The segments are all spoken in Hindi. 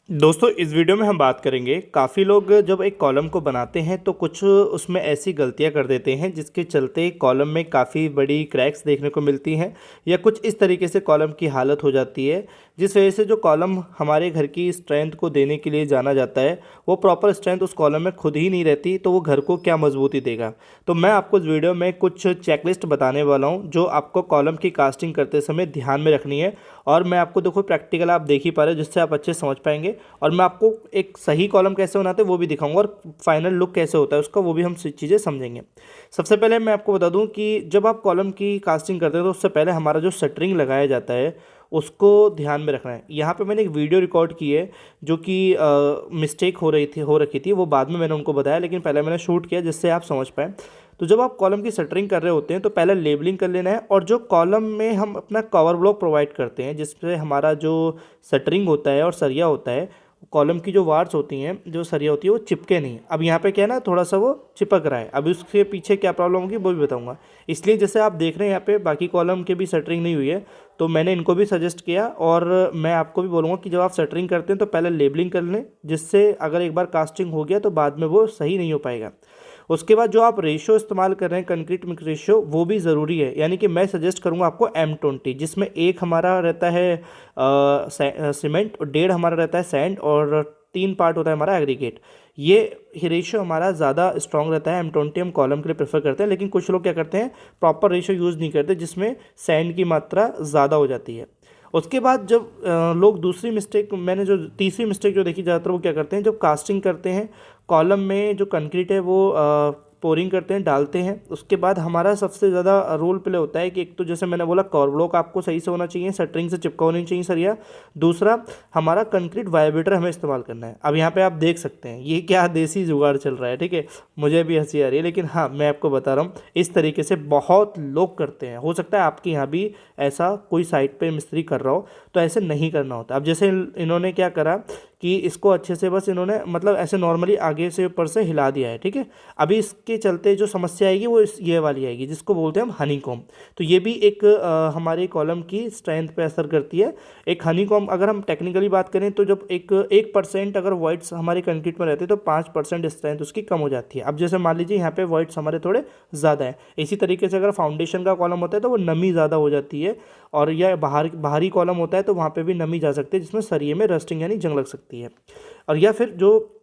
दोस्तों इस वीडियो में हम बात करेंगे। काफ़ी लोग जब एक कॉलम को बनाते हैं तो कुछ उसमें ऐसी गलतियां कर देते हैं जिसके चलते कॉलम में काफ़ी बड़ी क्रैक्स देखने को मिलती हैं या कुछ इस तरीके से कॉलम की हालत हो जाती है जिस वजह से जो कॉलम हमारे घर की स्ट्रेंथ को देने के लिए जाना जाता है वो प्रॉपर स्ट्रेंथ उस कॉलम में खुद ही नहीं रहती, तो वो घर को क्या मजबूती देगा। तो मैं आपको इस वीडियो में कुछ चेकलिस्ट बताने वाला हूँ जो आपको कॉलम की कास्टिंग करते समय ध्यान में रखनी है। और मैं आपको देखो प्रैक्टिकल आप देख ही पा रहे हो जिससे आप अच्छे समझ पाएंगे। और मैं आपको एक सही कॉलम कैसे बनाते हैं वो भी दिखाऊंगा और फाइनल लुक कैसे होता है उसका वो भी हम चीज़ें समझेंगे। सबसे पहले मैं आपको बता दूं कि जब आप कॉलम की कास्टिंग करते हैं तो उससे पहले हमारा जो शटरिंग लगाया जाता है उसको ध्यान में रखना है। यहाँ पे मैंने एक वीडियो रिकॉर्ड की है जो कि मिस्टेक हो रखी थी, वो बाद में मैंने उनको बताया, लेकिन पहले मैंने शूट किया जिससे आप समझ पाएँ। तो जब आप कॉलम की शटरिंग कर रहे होते हैं तो पहले लेबलिंग कर लेना है, और जो कॉलम में हम अपना कवर ब्लॉक प्रोवाइड करते हैं जिसपे हमारा जो शटरिंग होता है और सरिया होता है, कॉलम की जो वार्स होती हैं, जो सरिया होती है वो चिपके नहीं। अब यहाँ पे क्या है ना, थोड़ा सा वो चिपक रहा है। अब उसके पीछे क्या प्रॉब्लम होगी वो भी बताऊंगा। इसलिए जैसे आप देख रहे हैं यहाँ पे बाकी कॉलम के भी शटरिंग नहीं हुई है तो मैंने इनको भी सजेस्ट किया, और मैं आपको भी बोलूँगा कि जब आप शटरिंग करते हैं तो पहले लेबलिंग कर लें, जिससे अगर एक बार कास्टिंग हो गया तो बाद में वो सही नहीं हो पाएगा। उसके बाद जो आप रेशियो इस्तेमाल कर रहे हैं कंक्रीट मिक्स रेशियो वो भी ज़रूरी है, यानी कि मैं सजेस्ट करूंगा आपको M20, जिसमें 1 हमारा रहता है सीमेंट और 1.5 हमारा रहता है सैंड और 3 पार्ट होता है हमारा एग्रीगेट। ये रेशियो हमारा ज़्यादा स्ट्रॉन्ग रहता है। M20 हम कॉलम के लिए प्रेफर करते हैं, लेकिन कुछ लोग क्या करते हैं प्रॉपर रेशियो यूज़ नहीं करते जिसमें सैंड की मात्रा ज़्यादा हो जाती है। उसके बाद जब लोग दूसरी मिस्टेक, मैंने जो तीसरी मिस्टेक जो देखी ज़्यादातर, वो क्या करते हैं जब कास्टिंग करते हैं कॉलम में जो कंक्रीट है वो पोरिंग करते हैं, डालते हैं। उसके बाद हमारा सबसे ज़्यादा रोल प्ले होता है कि एक तो जैसे मैंने बोला कवर ब्लॉक आपको सही से होना चाहिए, शटरिंग से चिपका होनी चाहिए सरिया। दूसरा हमारा कंक्रीट वाइब्रेटर हमें इस्तेमाल करना है। अब यहाँ पे आप देख सकते हैं ये क्या देसी जुगाड़ चल रहा है, ठीक है, मुझे भी हंसी आ रही है, लेकिन हाँ मैं आपको बता रहा हूँ इस तरीके से बहुत लोग करते हैं। हो सकता है आपके यहाँ भी ऐसा कोई साइट पे मिस्त्री कर रहा हो, तो ऐसे नहीं करना होता। अब जैसे इन्होंने क्या करा कि इसको अच्छे से बस इन्होंने मतलब ऐसे नॉर्मली आगे से ऊपर से हिला दिया है, ठीक है। अभी इसके चलते जो समस्या आएगी वो ये वाली आएगी जिसको बोलते हैं हम हनीकॉम्ब। तो ये भी एक हमारे कॉलम की स्ट्रेंथ पे असर करती है। एक हनीकॉम्ब अगर हम टेक्निकली बात करें तो जब 1% अगर वॉइड्स हमारे कंक्रीट में रहते हैं तो 5% स्ट्रेंथ उसकी कम हो जाती है। अब जैसे मान लीजिए यहाँ पे वॉइड्स हमारे थोड़े ज़्यादा है, इसी तरीके से अगर फाउंडेशन का कॉलम होता है तो वो नमी ज़्यादा हो जाती है, और यह बाहरी कॉलम होता है तो वहाँ पे भी नमी जा सकती है जिसमें सरिये में रस्टिंग यानी जंग लग सकती है। और या फिर जो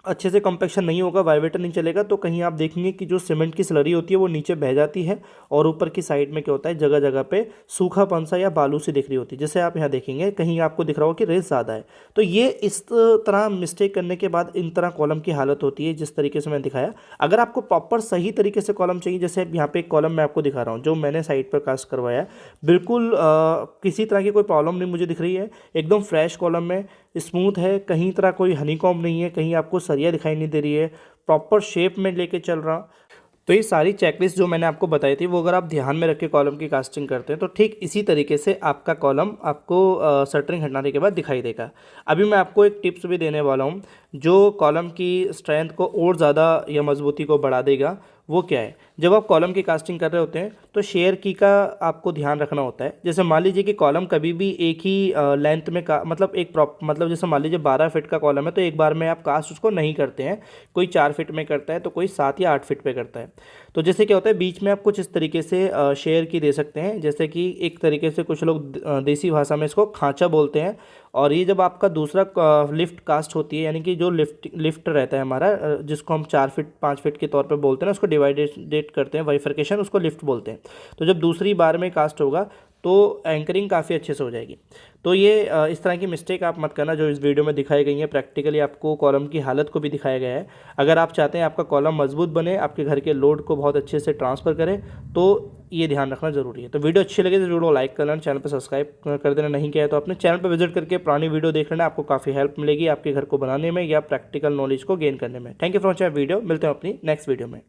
अच्छे से कम्पेक्शन नहीं होगा, वाइब्रेटर नहीं चलेगा, तो कहीं आप देखेंगे कि जो सीमेंट की स्लरी होती है वो नीचे बह जाती है और ऊपर की साइड में क्या होता है जगह जगह पे सूखापन सा या बालू सी दिख रही होती है। जैसे आप यहाँ देखेंगे कहीं आपको दिख रहा हो कि रेत ज़्यादा है, तो ये इस तरह मिस्टेक करने के बाद इन तरह कॉलम की हालत होती है जिस तरीके से मैंने दिखाया। अगर आपको प्रॉपर सही तरीके से कॉलम चाहिए, जैसे यहाँ पे एक कॉलम मैं आपको दिखा रहा हूँ जो मैंने साइड पर कास्ट करवाया, बिल्कुल किसी तरह की कोई प्रॉब्लम नहीं मुझे दिख रही है, एकदम फ्रेश कॉलम में स्मूथ है, कहीं तरह कोई हनीकॉम्ब नहीं है, कहीं आपको सरिया दिखाई नहीं दे रही है, प्रॉपर शेप में लेके चल रहा। तो ये सारी चेकलिस्ट जो मैंने आपको बताई थी वो अगर आप ध्यान में रख के कॉलम की कास्टिंग करते हैं तो ठीक इसी तरीके से आपका कॉलम आपको शटरिंग हटाने के बाद दिखाई देगा। अभी मैं आपको एक टिप्स भी देने वाला हूँ जो कॉलम की स्ट्रेंथ को और ज़्यादा या मजबूती को बढ़ा देगा। वो क्या है, जब आप कॉलम की कास्टिंग कर रहे होते हैं तो शेयर की का आपको ध्यान रखना होता है। जैसे मान लीजिए कि कॉलम कभी भी एक ही लेंथ में मतलब मतलब जैसे मान लीजिए 12 फीट का कॉलम है तो एक बार में आप कास्ट उसको नहीं करते हैं, कोई 4 फीट में करता है तो कोई 7 या 8 फीट पे करता है। तो जैसे क्या होता है बीच में आप कुछ इस तरीके से शेयर की दे सकते हैं, जैसे कि एक तरीके से कुछ लोग देसी भाषा में इसको खांचा बोलते हैं। और ये जब आपका दूसरा लिफ्ट कास्ट होती है, यानी कि जो लिफ्ट रहता है हमारा जिसको हम 4 फीट 5 फीट के तौर पे बोलते हैं ना, उसको डिवाइडेट करते हैं, बाइफरकेशन, उसको लिफ्ट बोलते हैं। तो जब दूसरी बार में कास्ट होगा तो एंकरिंग काफ़ी अच्छे से हो जाएगी। तो ये इस तरह की मिस्टेक आप मत करना जो इस वीडियो में दिखाई गई है। प्रैक्टिकली आपको कॉलम की हालत को भी दिखाया गया है। अगर आप चाहते हैं आपका कॉलम मजबूत बने, आपके घर के लोड को बहुत अच्छे से ट्रांसफ़र करे, तो ये ध्यान रखना जरूरी है। तो वीडियो अच्छी लगे तो वीडियो को लाइक कर लेना, चैनल पर सब्सक्राइब कर देना, नहीं किया है तो अपने चैनल पर विजिट करके पुरानी वीडियो देख लेना, आपको काफ़ी हेल्प मिलेगी आपके घर को बनाने में या प्रैक्टिकल नॉलेज को गेन करने में। Thank you for watching video, मिलते हैं अपनी नेक्स्ट वीडियो में।